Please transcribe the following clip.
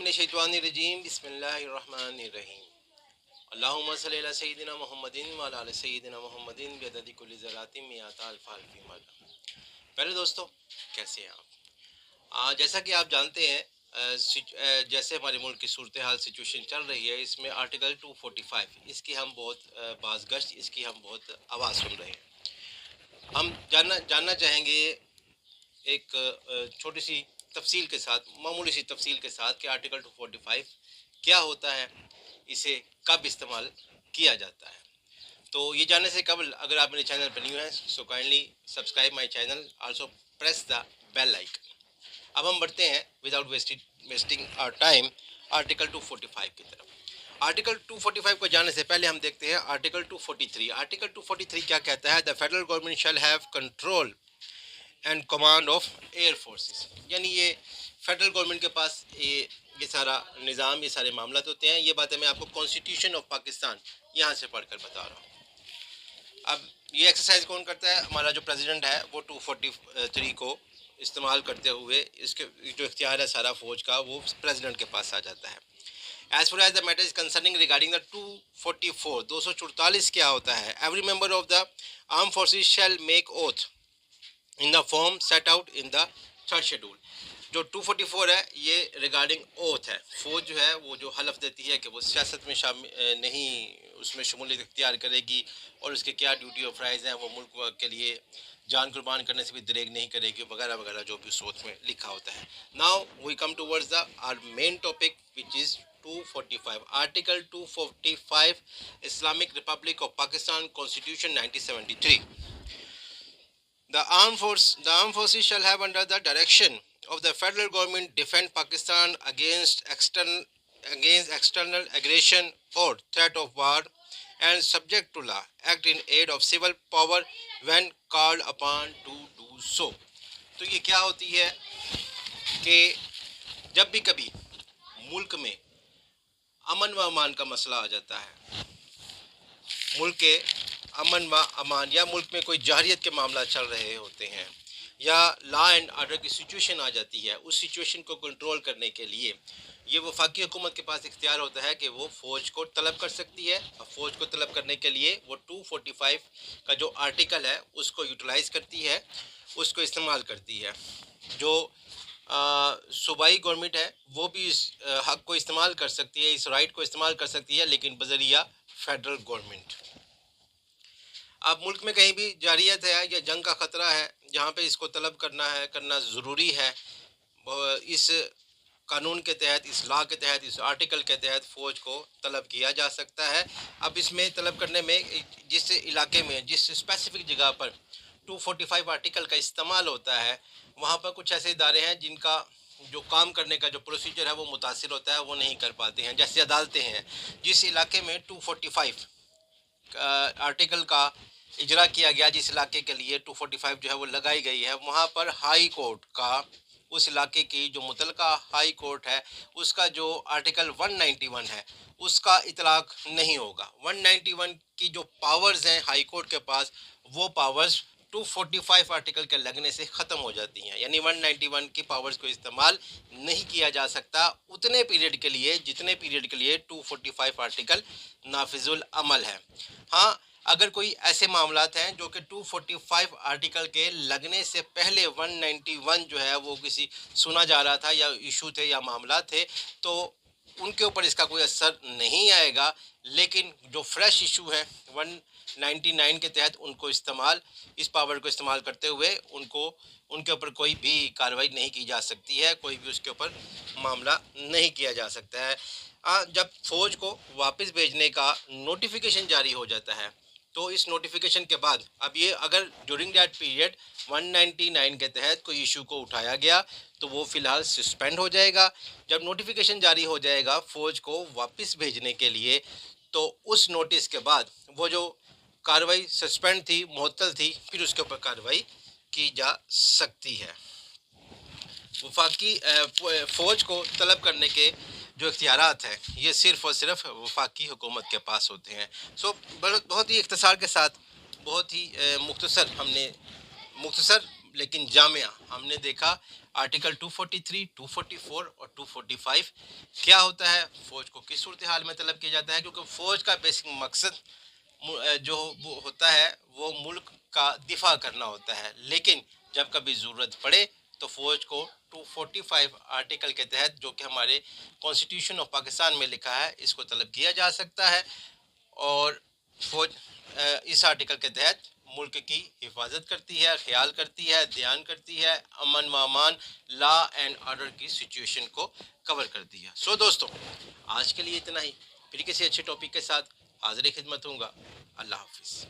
من الشیطان الرجیم بسم اللہ الرحمن الرحیم اللہم صلی علی سیدنا محمد وعلی آل سیدنا محمد بعدد کل ذرات میات الف الف مرہ۔ پہلے دوستو کیسے ہیں آپ؟ جیسا کہ آپ جانتے ہیں جیسے ہمارے ملک کی صورتحال سچویشن چل رہی ہے، اس میں آرٹیکل 245 اس کی ہم بہت باز گشت، اس کی ہم بہت آواز سن رہے ہیں۔ ہم جاننا چاہیں گے ایک چھوٹی سی تفصیل کے ساتھ، معمولی سی تفصیل کے ساتھ کہ آرٹیکل 245 کیا ہوتا ہے، اسے کب استعمال کیا جاتا ہے۔ تو یہ جاننے سے قبل اگر آپ میرے چینل پر نیو ہیں so kindly subscribe my channel, also press the bell icon. اب ہم بڑھتے ہیں without wasting our time article 245 کی طرف۔ آرٹیکل 245 کو جاننے سے پہلے ہم دیکھتے ہیں آرٹیکل 243۔ آرٹیکل 243 کیا کہتا ہے؟ The federal government shall have control and command of air forces, یعنی یہ فیڈرل گورنمنٹ کے پاس یہ سارا نظام، یہ سارے معاملات ہوتے ہیں۔ یہ باتیں میں آپ کو کانسٹیٹیوشن آف پاکستان یہاں سے پڑھ کر بتا رہا ہوں۔ اب یہ ایکسرسائز کون کرتا ہے؟ ہمارا جو پریزیڈنٹ ہے وہ 243 کو استعمال کرتے ہوئے اس کے جو اختیار ہے سارا فوج کا وہ پریزیڈنٹ کے پاس آ جاتا ہے۔ As far as the matter is concerning regarding the 244 244 کیا ہوتا ہے؟ Every member of the armed forces shall make oath in the form set out in the third schedule. جو 244 ہے یہ ریگارڈنگ اوتھ ہے، فوج جو ہے وہ جو حلف دیتی ہے کہ وہ سیاست میں نہیں اس میں شمولیت اختیار کرے گی اور اس کے کیا ڈیوٹی اور فرائض ہیں، وہ ملک کے لیے جان قربان کرنے سے بھی دریغ نہیں کرے گی وغیرہ وغیرہ جو بھی اس اوتھ میں لکھا ہوتا ہے۔ Now we come towards the our main topic which is 245۔ Article 245 Islamic Republic of Pakistan constitution 1973۔ The armed forces shall have under the direction of the federal government defend Pakistan against external aggression or threat of war and subject to law, act in aid of civil power when called upon to do so۔ تو یہ کیا ہوتی ہے کہ جب بھی کبھی ملک میں امن و امان کا مسئلہ آ جاتا ہے، ملک کے امن و امان یا ملک میں کوئی جارحیت کے معاملات چل رہے ہوتے ہیں یا لا اینڈ آرڈر کی سچویشن آ جاتی ہے، اس سچویشن کو کنٹرول کرنے کے لیے یہ وفاقی حکومت کے پاس اختیار ہوتا ہے کہ وہ فوج کو طلب کر سکتی ہے۔ اور فوج کو طلب کرنے کے لیے وہ 245 کا جو آرٹیکل ہے اس کو یوٹیلائز کرتی ہے، اس کو استعمال کرتی ہے۔ جو صوبائی گورنمنٹ ہے وہ بھی اس حق کو استعمال کر سکتی ہے، اس رائٹ کو استعمال کر سکتی ہے، لیکن بذریعہ فیڈرل گورنمنٹ۔ اب ملک میں کہیں بھی جارحیت ہے یا جنگ کا خطرہ ہے جہاں پہ اس کو طلب کرنا ضروری ہے، اس قانون کے تحت، اس لا کے تحت، اس آرٹیکل کے تحت فوج کو طلب کیا جا سکتا ہے۔ اب اس میں طلب کرنے میں جس علاقے میں جس اسپیسیفک جگہ پر 245 آرٹیکل کا استعمال ہوتا ہے وہاں پر کچھ ایسے ادارے ہیں جن کا جو کام کرنے کا جو پروسیجر ہے وہ متاثر ہوتا ہے، وہ نہیں کر پاتے ہیں، جیسے عدالتیں ہیں۔ جس علاقے میں 245 آرٹیکل کا اجرا کیا گیا، جس علاقے کے لیے 245 جو ہے وہ لگائی گئی ہے، وہاں پر ہائی کورٹ کا اس علاقے کی جو متعلقہ ہائی کورٹ ہے اس کا جو آرٹیکل 191 ہے اس کا اطلاق نہیں ہوگا۔ 191 کی جو پاورز ہیں ہائی کورٹ کے پاس وہ پاورز 245 آرٹیکل کے لگنے سے ختم ہو جاتی ہیں، یعنی 191 کی پاورز کو استعمال نہیں کیا جا سکتا اتنے پیریڈ کے لیے جتنے پیریڈ کے لیے 245 آرٹیکل نافذ العمل ہے۔ ہاں اگر کوئی ایسے معاملات ہیں جو کہ 245 آرٹیکل کے لگنے سے پہلے 191 جو ہے وہ کسی سنا جا رہا تھا یا ایشو تھے یا معاملات تھے تو ان کے اوپر اس کا کوئی اثر نہیں آئے گا، لیکن جو فریش ایشو ہے 199 کے تحت ان کو اس پاور کو استعمال کرتے ہوئے ان کے اوپر کوئی بھی کارروائی نہیں کی جا سکتی ہے، کوئی بھی اس کے اوپر معاملہ نہیں کیا جا سکتا ہے۔ جب فوج کو واپس بھیجنے کا نوٹیفیکیشن جاری ہو جاتا ہے تو اس نوٹیفیکیشن کے بعد اب یہ اگر ڈیورنگ دیٹ پیریڈ 199 کے تحت کوئی ایشو کو اٹھایا گیا تو وہ فی الحال سسپینڈ ہو جائے گا۔ جب نوٹیفیکیشن جاری ہو جائے گا فوج کو واپس بھیجنے کے لیے تو اس نوٹس کے بعد وہ جو کارروائی سسپینڈ تھی، معطل تھی، پھر اس کے اوپر کارروائی کی جا سکتی ہے۔ وفاقی فوج کو طلب کرنے کے جو اختیارات ہیں یہ صرف اور صرف وفاقی حکومت کے پاس ہوتے ہیں۔ بہت ہی اختصار کے ساتھ بہت ہی مختصر لیکن جامعہ ہم نے دیکھا آرٹیکل 243, 244 اور 245 کیا ہوتا ہے، فوج کو کس صورتحال میں طلب کیا جاتا ہے، کیونکہ فوج کا بیسک مقصد جو وہ ہوتا ہے وہ ملک کا دفاع کرنا ہوتا ہے، لیکن جب کبھی ضرورت پڑے تو فوج کو 245 آرٹیکل کے تحت جو کہ ہمارے کانسٹیٹیوشن آف پاکستان میں لکھا ہے اس کو طلب کیا جا سکتا ہے، اور فوج اس آرٹیکل کے تحت ملک کی حفاظت کرتی ہے، خیال کرتی ہے، دھیان کرتی ہے، امن و امان، لا اینڈ آرڈر کی سچویشن کو کور کرتی ہے۔ سو دوستو، آج کے لیے اتنا ہی، پھر کسی اچھے ٹاپک کے ساتھ حاضر خدمت ہوں گا۔ اللہ حافظ۔